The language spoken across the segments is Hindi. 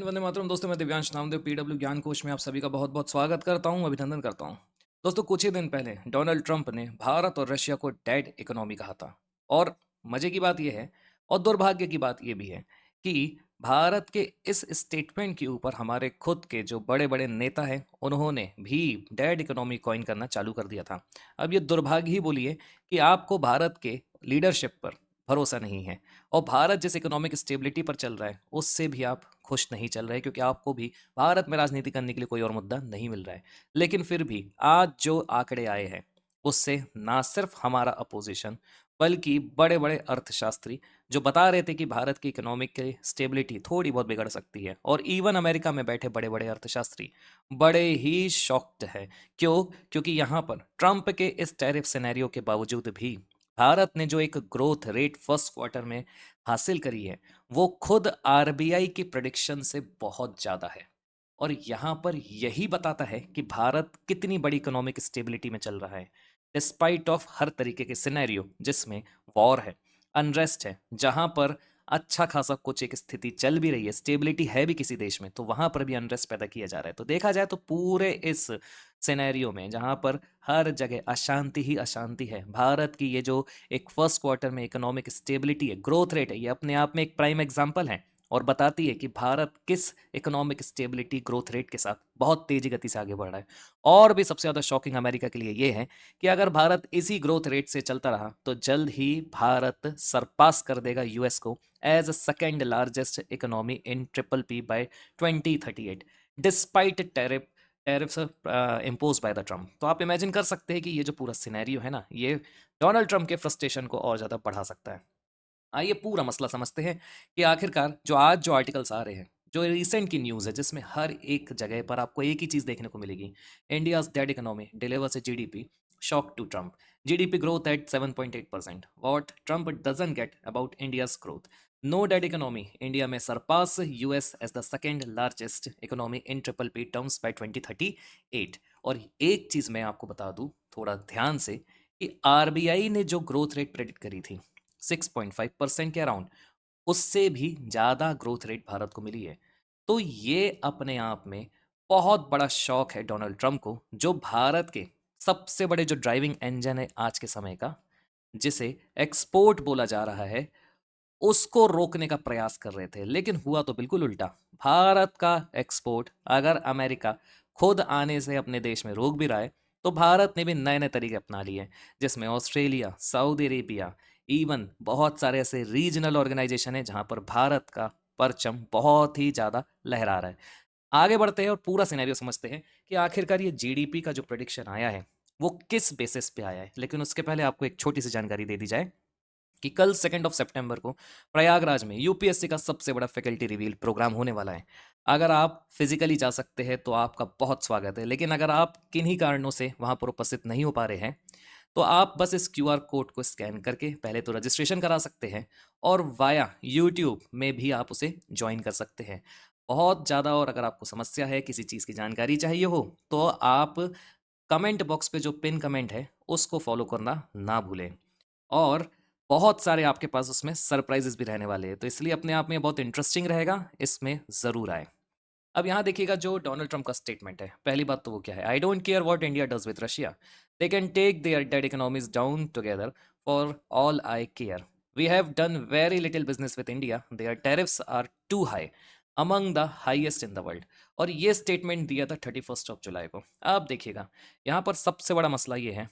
हिंद, वंदे मातरम। दोस्तों, मैं दिव्यांश नामदेव पीडब्ल्यू ज्ञान कोश में आप सभी का बहुत बहुत स्वागत करता हूं, अभिनंदन करता हूं। दोस्तों, कुछ ही दिन पहले डोनाल्ड ट्रंप ने भारत और रशिया को डेड इकोनॉमी कहा था। और मजे की बात यह है और दुर्भाग्य की बात यह भी है कि भारत के इस स्टेटमेंट के ऊपर हमारे खुद के जो बड़े बड़े नेता हैं उन्होंने भी डेड इकोनॉमी कॉइन करना चालू कर दिया था। अब ये दुर्भाग्य ही बोलिए कि आपको भारत के लीडरशिप पर भरोसा नहीं है और भारत जिस इकोनॉमिक स्टेबिलिटी पर चल रहा है उससे भी आप खुश नहीं चल रहे, क्योंकि आपको भी भारत में राजनीति करने के लिए कोई और मुद्दा नहीं मिल रहा है। लेकिन फिर भी आज जो आंकड़े आए हैं उससे ना सिर्फ हमारा अपोजिशन बल्कि बड़े बड़े अर्थशास्त्री जो बता रहे थे कि भारत की इकोनॉमिक की स्टेबिलिटी थोड़ी बहुत बिगड़ सकती है, और इवन अमेरिका में बैठे बड़े बड़े अर्थशास्त्री बड़े ही शॉक्ड है। क्यों? क्योंकि यहाँ पर ट्रंप के इस टैरिफ सिनेरियो के बावजूद भी भारत ने जो एक ग्रोथ रेट फर्स्ट क्वार्टर में हासिल करी है वो खुद आरबीआई की प्रेडिक्शन से बहुत ज्यादा है। और यहां पर यही बताता है कि भारत कितनी बड़ी इकोनॉमिक स्टेबिलिटी में चल रहा है, डिस्पाइट ऑफ हर तरीके के सिनेरियो जिसमें वॉर है, अनरेस्ट है, जहां पर अच्छा खासा कुछ एक स्थिति चल भी रही है, स्टेबिलिटी है भी किसी देश में, तो वहां पर भी अनरेस्ट पैदा किया जा रहा है। तो देखा जाए तो पूरे इस सिनेरियो में जहां पर हर जगह अशांति ही अशांति है, भारत की ये जो एक फर्स्ट क्वार्टर में इकोनॉमिक स्टेबिलिटी है, ग्रोथ रेट है, ये अपने आप में एक प्राइम एग्जांपल है और बताती है कि भारत किस इकोनॉमिक स्टेबिलिटी ग्रोथ रेट के साथ बहुत तेजी गति से आगे बढ़ रहा है। और भी सबसे ज्यादा शॉकिंग अमेरिका के लिए ये है कि अगर भारत इसी ग्रोथ रेट से चलता रहा तो जल्द ही भारत सरपास कर देगा यूएस को as a second largest economy in triple P by 2038, despite tariffs impose by the Trump. तो आप इमेजिन कर सकते हैं कि ये जो पूरा सिनेरियो है ना, ये डोनाल्ड ट्रम्प के फ्रस्ट्रेशन को और ज़्यादा बढ़ा सकता है। आइए पूरा मसला समझते हैं कि आखिरकार जो आर्टिकल्स आ रहे हैं, जो रिसेंट की न्यूज़ है जिसमें हर एक जगह पर आपको एक ही चीज़ देखने को मिलेगी। India's dead economy delivers a GDP shock to Trump, GDP growth at 7.8%, what Trump doesn't get about India's growth, no dead economy, India may surpass US as the second largest economy in triple P terms by 2038। और एक चीज़ मैं आपको बता दूं थोड़ा ध्यान से कि आरबीआई ने जो ग्रोथ रेट प्रेडिक्ट करी थी 6.5% के अराउंड, उससे भी ज़्यादा ग्रोथ रेट भारत को मिली है। तो ये अपने आप में बहुत बड़ा शौक है डोनाल्ड ट्रंप को, जो भारत के सबसे बड़े जो ड्राइविंग इंजन है आज के समय का, जिसे एक्सपोर्ट बोला जा रहा है, उसको रोकने का प्रयास कर रहे थे। लेकिन हुआ तो बिल्कुल उल्टा। भारत का एक्सपोर्ट अगर अमेरिका खुद आने से अपने देश में रोक भी रहा है तो भारत ने भी नए नए तरीके अपना लिए, जिसमें ऑस्ट्रेलिया, सऊदी अरेबिया, इवन बहुत सारे ऐसे रीजनल ऑर्गेनाइजेशन है जहां पर भारत का परचम बहुत ही ज़्यादा लहरा रहा है। आगे बढ़ते हैं और पूरा सिनेरियो समझते हैं कि आखिरकार ये जीडीपी का जो प्रेडिक्शन आया है वो किस बेसिस पे आया है। लेकिन उसके पहले आपको एक छोटी सी जानकारी दे दी जाए कि कल 2 सितंबर को प्रयागराज में यूपीएससी का सबसे बड़ा फैकल्टी रिवील प्रोग्राम होने वाला है। अगर आप फिजिकली जा सकते हैं तो आपका बहुत स्वागत है, लेकिन अगर आप किन्हीं कारणों से वहां पर उपस्थित नहीं हो पा रहे हैं तो आप बस इस क्यूआर कोड को स्कैन करके पहले तो रजिस्ट्रेशन करा सकते हैं और वाया यूट्यूब में भी आप उसे ज्वाइन कर सकते हैं। बहुत ज़्यादा और अगर आपको समस्या है, किसी चीज़ की जानकारी चाहिए हो, तो आप कमेंट बॉक्स पे जो पिन कमेंट है उसको फॉलो करना ना भूलें। और बहुत सारे आपके पास उसमें सरप्राइजेस भी रहने वाले हैं, तो इसलिए अपने आप में बहुत इंटरेस्टिंग रहेगा, इसमें ज़रूर आए। अब यहाँ देखिएगा जो डोनाल्ड ट्रंप का स्टेटमेंट है, पहली बात तो वो क्या है, I don't care what India does with Russia, they can take their dead economies down together, for all I care, we have done very little business with India, their tariffs are too high, among the highest in the world. और ये स्टेटमेंट दिया था 31 जुलाई को। अब देखिएगा यहाँ पर सबसे बड़ा मसला ये है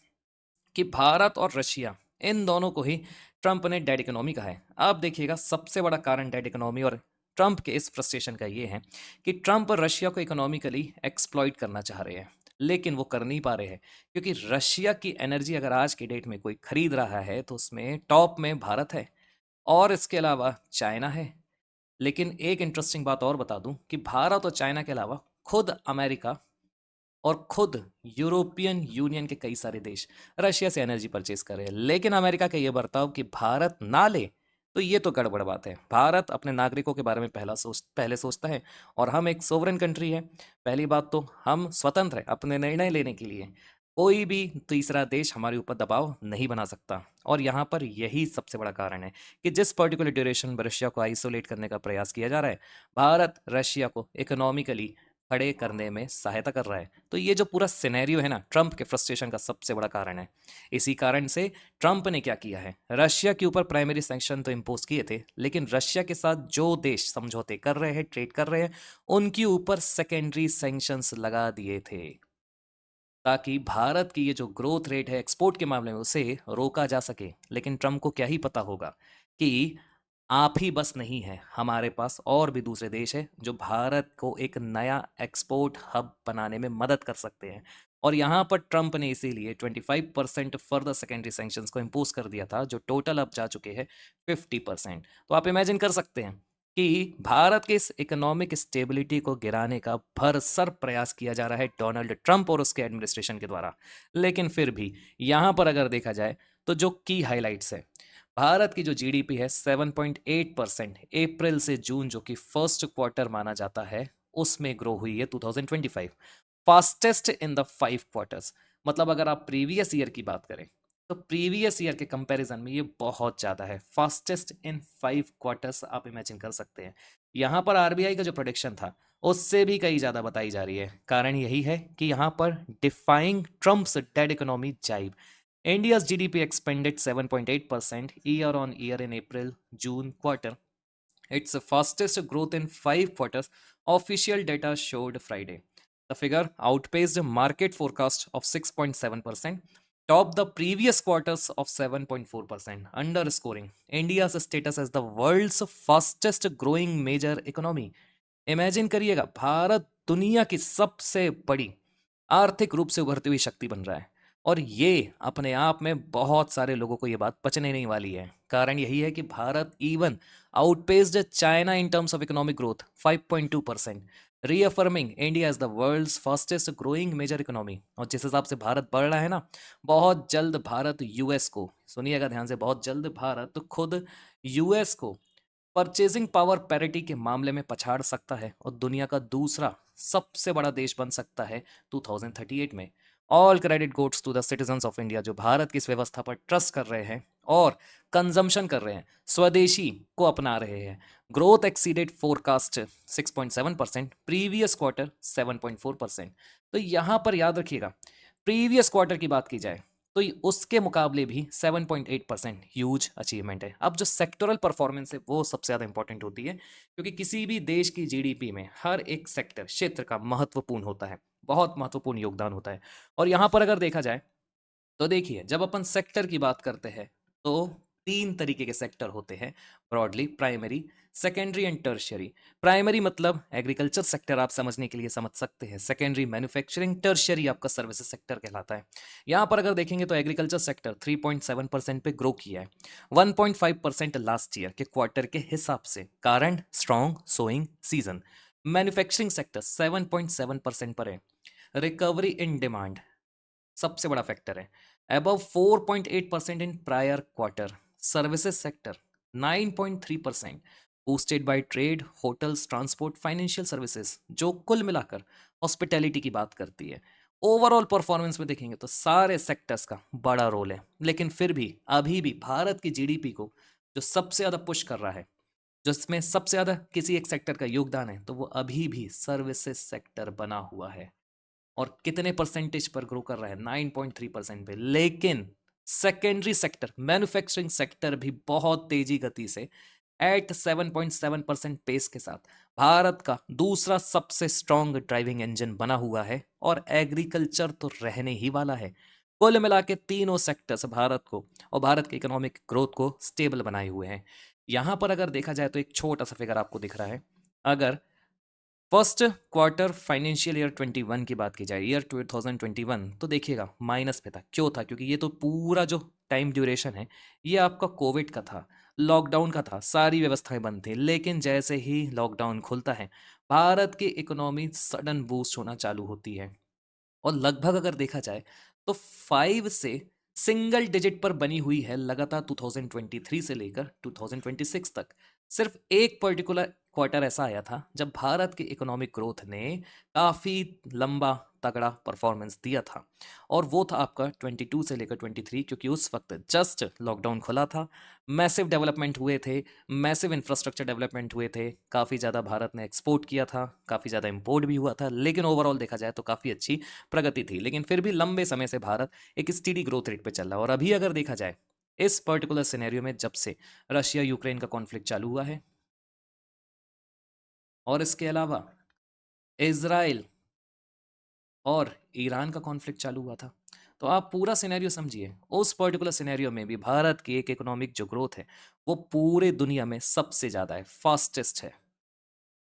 कि भारत और रशिया, इन दोनों को ही ट्रंप ने डेड इकोनॉमी कहा है। अब देखिएगा सबसे बड़ा कारण डेड इकोनॉमी और ट्रंप के इस फ्रस्ट्रेशन का ये है कि ट्रंप रशिया को इकोनॉमिकली एक्सप्लॉइट करना चाह रहे हैं, लेकिन वो कर नहीं पा रहे हैं, क्योंकि रशिया की एनर्जी अगर आज की डेट में कोई खरीद रहा है तो उसमें टॉप में भारत है और इसके अलावा चाइना है। लेकिन एक इंटरेस्टिंग बात और बता दूं कि भारत और चाइना के अलावा खुद अमेरिका और खुद यूरोपियन यूनियन के कई सारे देश रशिया से एनर्जी परचेज कर रहे हैं। लेकिन अमेरिका का ये बर्ताव कि भारत ना ले, तो ये तो गड़बड़ बात है। भारत अपने नागरिकों के बारे में पहले सोचता है, और हम एक सोवरेन कंट्री है। पहली बात तो हम स्वतंत्र है अपने निर्णय लेने के लिए, कोई भी तीसरा देश हमारे ऊपर दबाव नहीं बना सकता। और यहाँ पर यही सबसे बड़ा कारण है कि जिस पर्टिकुलर ड्यूरेशन में रशिया को आइसोलेट करने का प्रयास किया जा रहा है, भारत रशिया को इकोनॉमिकली खड़े करने में सहायता कर रहा है। तो ये जो पूरा सिनेरियो है ना, ट्रंप के फ्रस्ट्रेशन का सबसे बड़ा कारण है। इसी कारण से ट्रंप ने क्या किया है, रशिया के ऊपर प्राइमरी सैंक्शन तो इम्पोज किए थे, लेकिन रशिया के साथ जो देश समझौते कर रहे हैं, ट्रेड कर रहे हैं, उनके ऊपर सेकेंडरी सैंक्शंस लगा दिए थे, ताकि भारत की ये जो ग्रोथ रेट है एक्सपोर्ट के मामले में उसे रोका जा सके। लेकिन ट्रम्प को क्या ही पता होगा कि आप ही बस नहीं है, हमारे पास और भी दूसरे देश हैं जो भारत को एक नया एक्सपोर्ट हब बनाने में मदद कर सकते हैं। और यहाँ पर ट्रम्प ने इसीलिए 25% फर्दर सेकेंडरी सैंक्शंस को इम्पोज कर दिया था, जो टोटल अब जा चुके हैं 50%। तो आप इमेजिन कर सकते हैं कि भारत के इस इकोनॉमिक स्टेबिलिटी को गिराने का भरसक प्रयास किया जा रहा है डोनाल्ड ट्रंप और उसके एडमिनिस्ट्रेशन के द्वारा। लेकिन फिर भी यहाँ पर अगर देखा जाए तो जो की हाइलाइट्स है, भारत की जो जीडीपी है 7.8% अप्रैल से जून, जो कि फर्स्ट क्वार्टर माना जाता है, उसमें ग्रो हुई है 2025, फास्टेस्ट इन द 5 क्वार्टर्स। मतलब अगर आप प्रीवियस ईयर की बात करें तो प्रीवियस ईयर के कंपैरिजन में ये बहुत ज़्यादा है, फास्टेस्ट इन 5 क्वार्टर्स। आप इमेजिन कर सकते हैं। यहाँ पर आरबीआई का जो प्रोडिक्शन था उससे भी कहीं ज़्यादा बताई जा रही है। कारण यही है कि यहाँ पर डिफाइंग ट्रम्प्स डेड इकोनॉमी जाइब, India's GDP expanded 7.8% year on year in April June quarter. It's the fastest growth in 5 quarters, official data showed Friday. The figure outpaced market forecast of 6.7%, topped the previous quarters of 7.4%, underscoring India's status as the world's fastest growing major economy. Imagine करिएगा, भारत दुनिया की सबसे बड़ी आर्थिक रूप से उभरती हुई शक्ति बन रहा है। और ये अपने आप में बहुत सारे लोगों को ये बात पचने नहीं वाली है। कारण यही है कि Bharat even outpaced China in terms of economic growth 5.2%, reaffirming India is the world's fastest growing major economy. और जिस हिसाब से भारत बढ़ रहा है ना, बहुत जल्द भारत यूएस को, सुनिएगा ध्यान से, बहुत जल्द भारत खुद यूएस को परचेजिंग पावर पैरिटी के मामले में पछाड़ सकता है और दुनिया का दूसरा सबसे बड़ा देश बन सकता है 2038 में। All credit goes to the citizens of India, जो भारत की इस व्यवस्था पर ट्रस्ट कर रहे हैं और कंजम्पशन कर रहे हैं, स्वदेशी को अपना रहे हैं। Growth exceeded forecast 6.7%, previous quarter 7.4%। तो यहाँ पर याद रखिएगा, प्रीवियस क्वार्टर की बात की जाए तो उसके मुकाबले भी 7.8% ह्यूज अचीवमेंट है। अब जो सेक्टरल परफॉर्मेंस है वो सबसे ज़्यादा इंपॉर्टेंट होती है, क्योंकि किसी भी देश की जीडीपी में हर एक सेक्टर, क्षेत्र का महत्वपूर्ण होता है, बहुत महत्वपूर्ण योगदान होता है। और यहाँ पर अगर देखा जाए तो देखिए, जब अपन सेक्टर की बात करते हैं तो 3 तरीके के सेक्टर होते हैं broadly: primary, secondary and tertiary. Primary मतलब एग्रीकल्चर सेक्टर, आप समझने के लिए समझ सकते हैं। सेकेंडरी मैन्युफैक्चरिंग, टर्शियरी आपका सर्विसेज सेक्टर कहलाता है। यहाँ पर अगर देखेंगे तो एग्रीकल्चर सेक्टर 3.7% पे ग्रो किया है, 1.5% लास्ट ईयर के क्वार्टर के हिसाब से, कारण strong sowing season. Manufacturing sector 7.7% पर है, रिकवरी इन डिमांड सबसे बड़ा फैक्टर है, above 4.8% in prior quarter. Services sector 9.3%, boosted by trade, hotels, transport, financial services, जो कुल मिलाकर हॉस्पिटैलिटी की बात करती है। ओवरऑल परफॉर्मेंस में देखेंगे तो सारे सेक्टर्स का बड़ा रोल है। लेकिन फिर भी अभी भी भारत की जीडीपी को जो सबसे ज्यादा पुश कर रहा है, जिसमें सबसे ज्यादा किसी एक सेक्टर का योगदान है, तो वो अभी भी सर्विसेज सेक्टर बना हुआ है। और कितने परसेंटेज पर ग्रो कर रहा है, 9.3% पे। लेकिन सेकेंडरी सेक्टर, मैन्युफैक्चरिंग सेक्टर भी बहुत तेजी गति से एट 7.7% पेस के साथ भारत का दूसरा सबसे स्ट्रॉन्ग ड्राइविंग इंजन बना हुआ है। और एग्रीकल्चर तो रहने ही वाला है। कुल मिला के तीनों सेक्टर्स भारत को और भारत के इकोनॉमिक ग्रोथ को स्टेबल बनाए हुए हैं। यहां पर अगर देखा जाए तो एक छोटा सा फिगर आपको दिख रहा है। अगर फर्स्ट क्वार्टर फाइनेंशियल ईयर 21 की बात की जाए, ईयर 2021, तो देखिएगा माइनस पे था। क्यों था? क्योंकि ये तो पूरा जो टाइम ड्यूरेशन है ये आपका कोविड का था, लॉकडाउन का था, सारी व्यवस्थाएं बंद थी। लेकिन जैसे ही लॉकडाउन खुलता है, भारत की इकोनॉमी सडन बूस्ट होना चालू होती है। और लगभग अगर देखा जाए तो 5 से सिंगल डिजिट पर बनी हुई है लगातार 2023 से लेकर 2026 तक। सिर्फ एक पर्टिकुलर क्वार्टर ऐसा आया था जब भारत की इकोनॉमिक ग्रोथ ने काफ़ी लंबा तगड़ा परफॉर्मेंस दिया था, और वो था आपका 22 से लेकर 23, क्योंकि उस वक्त जस्ट लॉकडाउन खुला था, मैसिव डेवलपमेंट हुए थे, मैसिव इंफ्रास्ट्रक्चर डेवलपमेंट हुए थे, काफ़ी ज़्यादा भारत ने एक्सपोर्ट किया था, काफ़ी ज़्यादा इंपोर्ट भी हुआ था, लेकिन ओवरऑल देखा जाए तो काफ़ी अच्छी प्रगति थी। लेकिन फिर भी लंबे समय से भारत एक स्टीडी ग्रोथ रेट पे चल रहा है। और अभी अगर देखा जाए इस पर्टिकुलर सिनेरियो में, जब से रशिया यूक्रेन का कॉन्फ्लिक्ट चालू हुआ है, और इसके अलावा इज़राइल और ईरान का कॉन्फ्लिक्ट चालू हुआ था, तो आप पूरा सिनेरियो समझिए। उस पर्टिकुलर सिनेरियो में भी भारत की एक इकोनॉमिक जो ग्रोथ है वो पूरे दुनिया में सबसे ज़्यादा है, फास्टेस्ट है।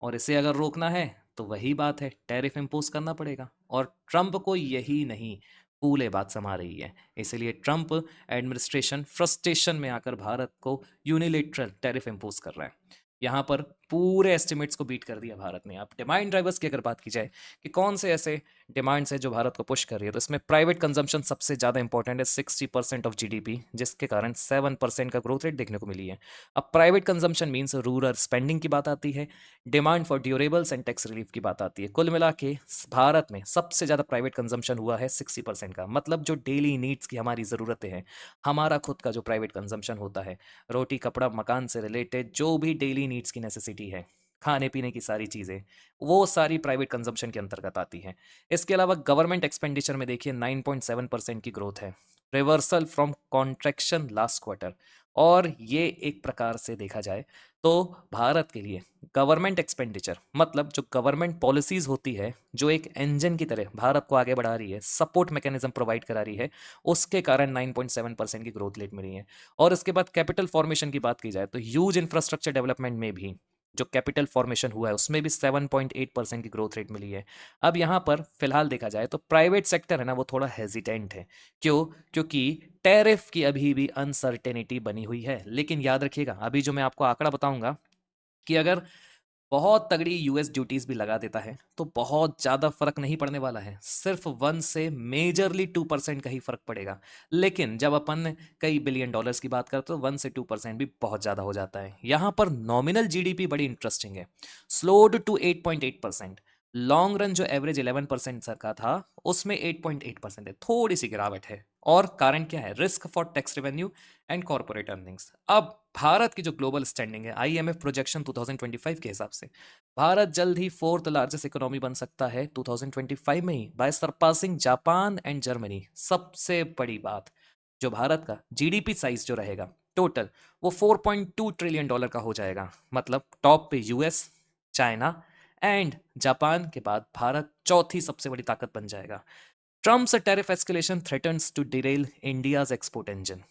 और इसे अगर रोकना है तो वही बात है, टैरिफ इम्पोज करना पड़ेगा, और ट्रंप को यही नहीं फूले बात समा रही है। इसलिए ट्रंप एडमिनिस्ट्रेशन फ्रस्ट्रेशन में आकर भारत को यूनिलेटरल टैरिफ इम्पोज कर रहा है। यहाँ पर पूरे एस्टिमेट्स को बीट कर दिया भारत ने। आप डिमांड ड्राइवर्स की अगर बात की जाए कि कौन से ऐसे डिमांड्स है जो भारत को पुश कर रही है, तो इसमें प्राइवेट कंजम्पशन सबसे ज़्यादा इंपॉर्टेंट है, 60% ऑफ जीडीपी, जिसके कारण 7% का ग्रोथ रेट देखने को मिली है। अब private consumption means rural spending की बात आती है, demand for durables and tax relief की बात आती है। कुल मिला के भारत में सबसे ज़्यादा प्राइवेट कंजम्पशन हुआ है 60% का, मतलब जो डेली नीड्स की हमारी ज़रूरतें हैं, हमारा खुद का जो प्राइवेट कंजम्पशन होता है, रोटी कपड़ा मकान से रिलेटेड जो भी डेली नीड्स की नेसेसिटी है, खाने पीने की सारी चीज़ें, वो सारी प्राइवेट कंजम्पशन के अंतर्गत आती हैं। इसके अलावा गवर्नमेंट एक्सपेंडिचर में देखिए 9.7% की ग्रोथ है, reversal from contraction last quarter. और ये एक प्रकार से देखा जाए तो भारत के लिए गवर्नमेंट एक्सपेंडिचर, मतलब जो गवर्नमेंट पॉलिसीज होती है, जो एक इंजन की तरह भारत को आगे बढ़ा रही है, सपोर्ट मैकेनिज्म प्रोवाइड करा रही है, उसके कारण 9.7% की ग्रोथ रेट मिली है। और इसके बाद कैपिटल फॉर्मेशन की बात की जाए तो ह्यूज इंफ्रास्ट्रक्चर डेवलपमेंट में भी जो कैपिटल फॉर्मेशन हुआ है उसमें भी 7.8% की ग्रोथ रेट मिली है। अब यहाँ पर फिलहाल देखा जाए तो प्राइवेट सेक्टर है ना, वो थोड़ा हेजिटेंट है। क्यों? क्योंकि टैरिफ की अभी भी अनसर्टेनिटी बनी हुई है। लेकिन याद रखिएगा, अभी जो मैं आपको आंकड़ा बताऊंगा कि अगर बहुत तगड़ी यूएस ड्यूटीज भी लगा देता है तो बहुत ज़्यादा फर्क नहीं पड़ने वाला है, सिर्फ 1 से मेजरली 2% का ही फर्क पड़ेगा। लेकिन जब अपन कई बिलियन डॉलर्स की बात करते तो 1 से 2% भी बहुत ज़्यादा हो जाता है। यहाँ पर नॉमिनल जीडीपी बड़ी इंटरेस्टिंग है, स्लोड टू 8.8%। लॉन्ग रन जो एवरेज 11% का था, उसमें 8.8% है, थोड़ी सी गिरावट है। और कारण क्या है? Risk for tax revenue and corporate earnings. अब भारत की जो ग्लोबल स्टैंडिंग है, आईएमएफ प्रोजेक्शन 2025 के हिसाब से भारत जल्द ही फोर्थ लार्जेस्ट इकोनॉमी बन सकता है 2025 में ही, by surpassing Japan and Germany. सबसे बड़ी बात, जो भारत का जीडीपी साइज जो रहेगा टोटल, वो 4.2 ट्रिलियन डॉलर का हो जाएगा। मतलब टॉप पे यूएस, चाइना एंड जापान के बाद भारत चौथी सबसे बड़ी ताकत बन जाएगा। Trump's tariff escalation threatens to derail India's export engine,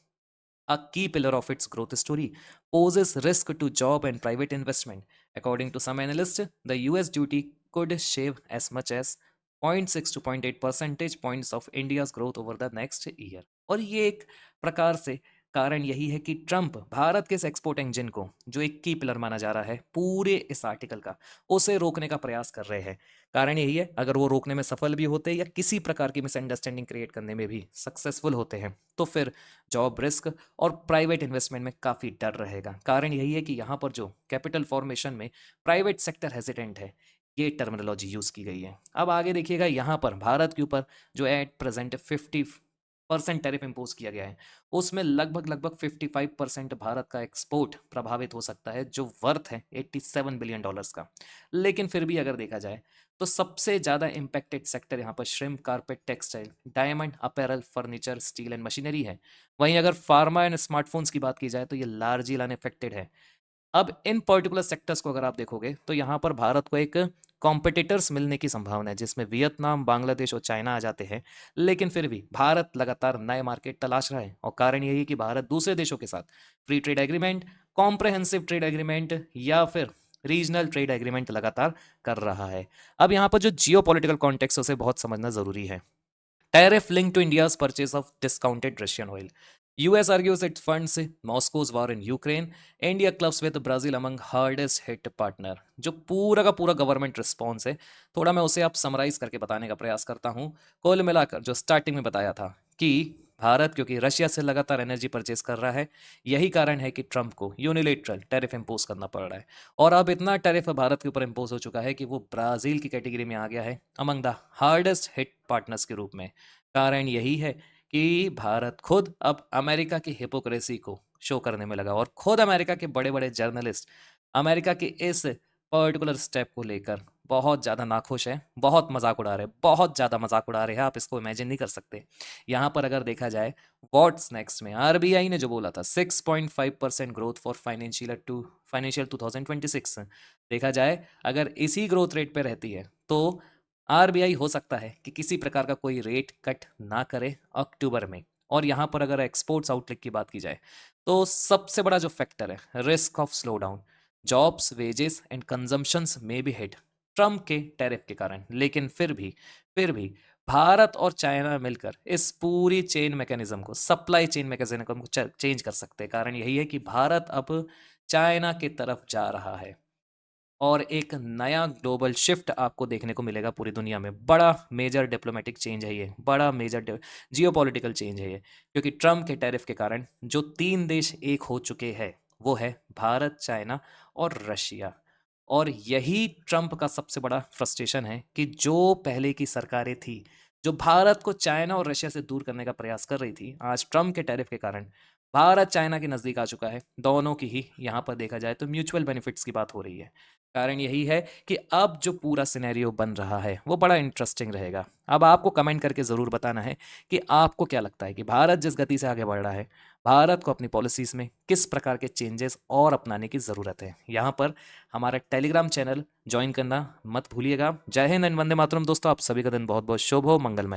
a key pillar of its growth story, poses risk to job and private investment. According to some analysts, the US duty could shave as much as 0.6 to 0.8 percentage points of India's growth over the next year. और ये एक प्रकार से कारण यही है कि ट्रंप भारत के इस एक्सपोर्ट इंजन को, जो एक की पिलर माना जा रहा है पूरे इस आर्टिकल का, उसे रोकने का प्रयास कर रहे हैं। कारण यही है, अगर वो रोकने में सफल भी होते या किसी प्रकार की मिसअंडरस्टैंडिंग क्रिएट करने में भी सक्सेसफुल होते हैं, तो फिर जॉब रिस्क और प्राइवेट इन्वेस्टमेंट में काफ़ी डर रहेगा। कारण यही है कि यहाँ पर जो कैपिटल फॉर्मेशन में प्राइवेट सेक्टर हेजिटेंट है, ये टर्मिनोलॉजी यूज़ की गई है। अब आगे देखिएगा, यहाँ पर भारत के ऊपर जो एट प्रेजेंट 50% टैरिफ इम्पोज किया गया है, उसमें लगभग लगभग 55% भारत का एक्सपोर्ट प्रभावित हो सकता है, जो वर्थ है 87 बिलियन डॉलर्स का। लेकिन फिर भी अगर देखा जाए तो सबसे ज़्यादा इम्पैक्टेड सेक्टर यहाँ पर shrimp, carpet, textile, diamond, apparel, furniture, steel and machinery है। वहीं अगर फार्मा एंड स्मार्टफोन्स की बात की जाए तो ये लार्जली अनअफेक्टेड है। अब इन पर्टिकुलर सेक्टर्स को अगर आप देखोगे तो यहाँ पर भारत को एक कॉम्पिटिटर्स मिलने की संभावना है, जिसमें वियतनाम, बांग्लादेश और चाइना आ जाते हैं। लेकिन फिर भी भारत लगातार नए मार्केट तलाश रहा है, और कारण यही है कि भारत दूसरे देशों के साथ free trade agreement, comprehensive trade agreement या फिर रीजनल ट्रेड एग्रीमेंट लगातार कर रहा है। अब यहाँ पर जो जियो पॉलिटिकल कॉन्टेक्स्ट उसे बहुत समझना जरूरी है। Tariff linked to India's purchase of discounted Russian oil. US argues it funds Moscow's war in Ukraine. India clubs with Brazil among hardest hit partner. जो पूरा का पूरा गवर्नमेंट रिस्पॉन्स है, थोड़ा मैं उसे आप समराइज करके बताने का प्रयास करता हूँ। कुल मिलाकर जो स्टार्टिंग में बताया था कि भारत क्योंकि रशिया से लगातार एनर्जी परचेज कर रहा है, यही कारण है कि ट्रंप को यूनिलेटरल टैरिफ इम्पोज करना पड़ रहा है। और अब इतना टैरिफ भारत के ऊपर इम्पोज हो चुका है कि वो ब्राज़ील की कैटेगरी में आ गया है among the hardest hit partners के रूप में। कारण यही है कि भारत खुद अब अमेरिका की हिपोक्रेसी को शो करने में लगा, और खुद अमेरिका के बड़े बड़े जर्नलिस्ट अमेरिका के इस पर्टिकुलर स्टेप को लेकर बहुत ज़्यादा नाखुश है, बहुत मजाक उड़ा रहे हैं, बहुत ज़्यादा मजाक उड़ा रहे हैं। आप इसको इमेजिन नहीं कर सकते। यहाँ पर अगर देखा जाए व्हाट्स नेक्स्ट में आरबीआई ने जो बोला था 6.5% ग्रोथ फॉर फाइनेंशियल 2026, देखा जाए अगर इसी ग्रोथ रेट पे रहती है तो आरबीआई हो सकता है कि किसी प्रकार का कोई रेट कट ना करे अक्टूबर में। और यहाँ पर अगर एक्सपोर्ट्स आउटलुक की बात की जाए तो सबसे बड़ा जो फैक्टर है risk of slow down, jobs wages and consumptions में भी हिट ट्रम्प के टैरिफ के कारण। लेकिन फिर भी भारत और चाइना मिलकर इस पूरी चेन मैकेनिज्म को, सप्लाई चेन मैकेनिज्म को चेंज कर सकते हैं। कारण यही है कि भारत अब चाइना की तरफ जा रहा है और एक नया ग्लोबल शिफ्ट आपको देखने को मिलेगा पूरी दुनिया में। बड़ा मेजर डिप्लोमेटिक चेंज है ये, बड़ा मेजर जियोपॉलिटिकल चेंज है ये, क्योंकि ट्रम्प के टैरिफ के कारण जो तीन देश एक हो चुके हैं वो है भारत, चाइना और रशिया। और यही ट्रम्प का सबसे बड़ा फ्रस्ट्रेशन है कि जो पहले की सरकारें थी जो भारत को चाइना और रशिया से दूर करने का प्रयास कर रही थी, आज ट्रम्प के टैरिफ के कारण भारत चाइना के नज़दीक आ चुका है। दोनों की ही यहाँ पर देखा जाए तो म्यूचुअल बेनिफिट्स की बात हो रही है। कारण यही है कि अब जो पूरा सिनेरियो बन रहा है वो बड़ा इंटरेस्टिंग रहेगा। अब आपको कमेंट करके ज़रूर बताना है कि आपको क्या लगता है कि भारत जिस गति से आगे बढ़ रहा है, भारत को अपनी पॉलिसीज़ में किस प्रकार के चेंजेस और अपनाने की ज़रूरत है। यहाँ पर हमारा टेलीग्राम चैनल ज्वाइन करना मत भूलिएगा। जय हिंद एंड वंदे मातरम दोस्तों, आप सभी का दिन बहुत बहुत शुभ हो, मंगलमय हो।